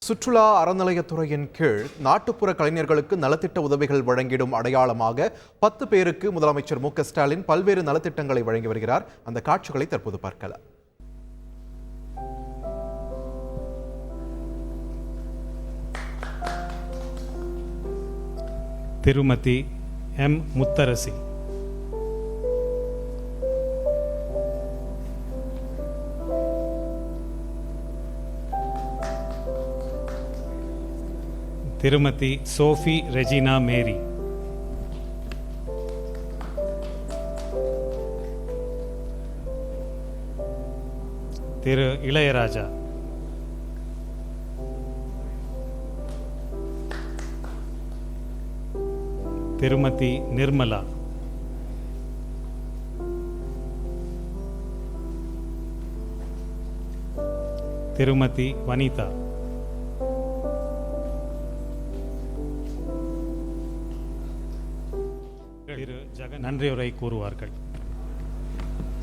சுற்றுலா அறநிலையத்துறையின் கீழ் நாட்டுப்புற கலைஞர்களுக்கு நலத்திட்ட உதவிகள் வழங்கிடும் அடையாளமாக 10 பேருக்கு முதலமைச்சர் மு.க.ஸ்டாலின் பல்வேறு நலத்திட்டங்களை வழங்கி வருகிறார். அந்த காட்சிகளை தற்போது பார்க்கலாம். திருமதி எம். முத்தரசி, திருமதி சோஃபி ரெஜினா மேரி, திரு இளையராஜா, திருமதி நிர்மலா, திருமதி வனிதா, நன்றியுரை கூறுவார்கள்.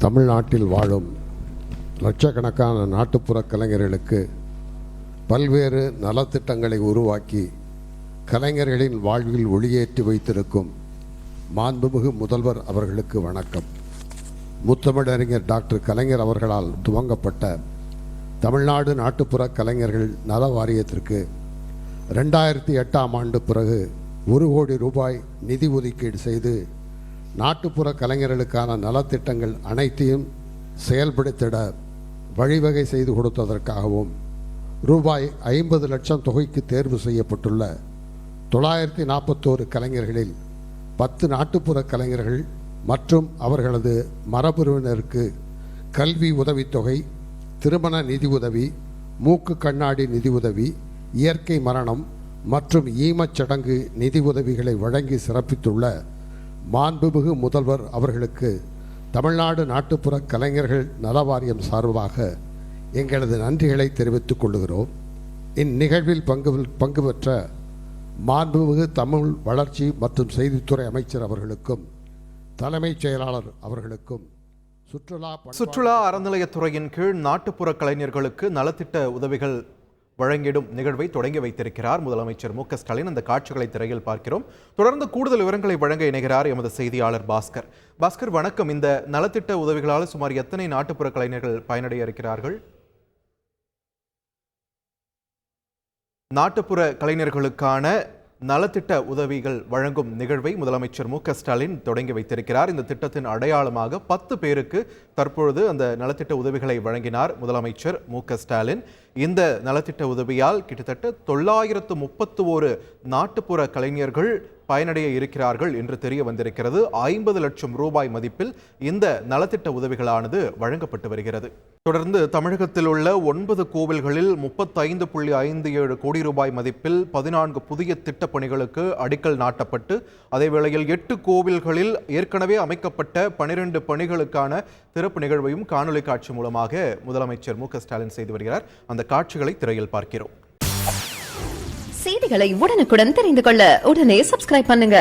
தமிழ்நாட்டில் வாழும் லட்சக்கணக்கான நாட்டுப்புற கலைஞர்களுக்கு பல்வேறு நலத்திட்டங்களை உருவாக்கி கலைஞர்களின் வாழ்வில் ஒளியேற்றி வைத்திருக்கும் மாண்புமிகு முதல்வர் அவர்களுக்கு வணக்கம். முத்தமிழறிஞர் டாக்டர் கலைஞர் அவர்களால் துவங்கப்பட்ட தமிழ்நாடு நாட்டுப்புற கலைஞர்கள் நல வாரியத்திற்கு 2008ஆம் ஆண்டு பிறகு 1 கோடி ரூபாய் நிதி ஒதுக்கீடு செய்து நாட்டுப்புற கலைஞர்களுக்கான நலத்திட்டங்கள் அனைத்தையும் செயல்படுத்திட வழிவகை செய்து கொடுத்ததற்காகவும் ரூபாய் 50 லட்சம் தொகைக்கு தேர்வு செய்யப்பட்டுள்ள 941 கலைஞர்களில் 10 நாட்டுப்புற கலைஞர்கள் மற்றும் அவர்களது மரபுரிவினருக்கு கல்வி உதவித்தொகை, திருமண நிதி உதவி, மூக்கு கண்ணாடி நிதி உதவி, இயற்கை மரணம் மற்றும் ஈமச்சடங்கு நிதி உதவிகளை வழங்கி சிறப்பித்துள்ள மாண்புமிகு முதல்வர் அவர்களுக்கு தமிழ்நாடு நாட்டுப்புற கலைஞர்கள் நல வாரியம் சார்பாக எங்களது நன்றிகளை தெரிவித்துக் கொள்கிறோம். இந்நிகழ்வில் பங்கு பெற்ற மாண்புமிகு தமிழ் வளர்ச்சி மற்றும் செய்தித்துறை அமைச்சர் அவர்களுக்கும் தலைமைச் செயலாளர் அவர்களுக்கும் சுற்றுலா அறநிலையத்துறையின் கீழ் நாட்டுப்புற கலைஞர்களுக்கு நலத்திட்ட உதவிகள் வழங்கிடும் நிகழ்வை தொடங்கி வைத்திருக்கிறார் முதலமைச்சர் மு.க.ஸ்டாலின். அந்த காட்சிகளை திரையில் பார்க்கிறோம். தொடர்ந்து கூடுதல் விவரங்களை வழங்க இணைகிறார் எமது செய்தியாளர் பாஸ்கர். பாஸ்கர், வணக்கம். இந்த நலத்திட்ட உதவிகளால் சுமார் எத்தனை நாட்டுப்புற கலைஞர்கள் பயனடைய இருக்கிறார்கள்? நாட்டுப்புற கலைஞர்களுக்கான நலத்திட்ட உதவிகள் வழங்கும் நிகழ்வை முதலமைச்சர் மு.க.ஸ்டாலின் தொடங்கி வைத்திருக்கிறார். இந்த திட்டத்தின் அடையாளமாக 10 பேருக்கு தற்பொழுது அந்த நலத்திட்ட உதவிகளை வழங்கினார் முதலமைச்சர் மு.க.ஸ்டாலின். இந்த நலத்திட்ட உதவியால் கிட்டத்தட்ட 931 நாட்டுப்புற கலைஞர்கள் பயனடைய இருக்கிறார்கள் என்று தெரிய வந்திருக்கிறது. 50 லட்சம் ரூபாய் மதிப்பில் இந்த நலத்திட்ட உதவிகளானது வழங்கப்பட்டு வருகிறது. தொடர்ந்து தமிழகத்தில் உள்ள 9 கோவில்களில் 35.57 கோடி ரூபாய் மதிப்பில் 14 புதிய திட்ட பணிகளுக்கு அடிக்கல் நாட்டப்பட்டு, அதேவேளையில் 8 கோவில்களில் ஏற்கனவே அமைக்கப்பட்ட 12 பணிகளுக்கான திறப்பு நிகழ்வையும் காணொலி காட்சி மூலமாக முதலமைச்சர் மு.க.ஸ்டாலின் செய்து வருகிறார். அந்த காட்சிகளை திரையில் பார்க்கிறோம். செய்திகளை உடனுக்குடன் தெரிந்து கொள்ள உடனே சப்ஸ்கிரைப் பண்ணுங்க.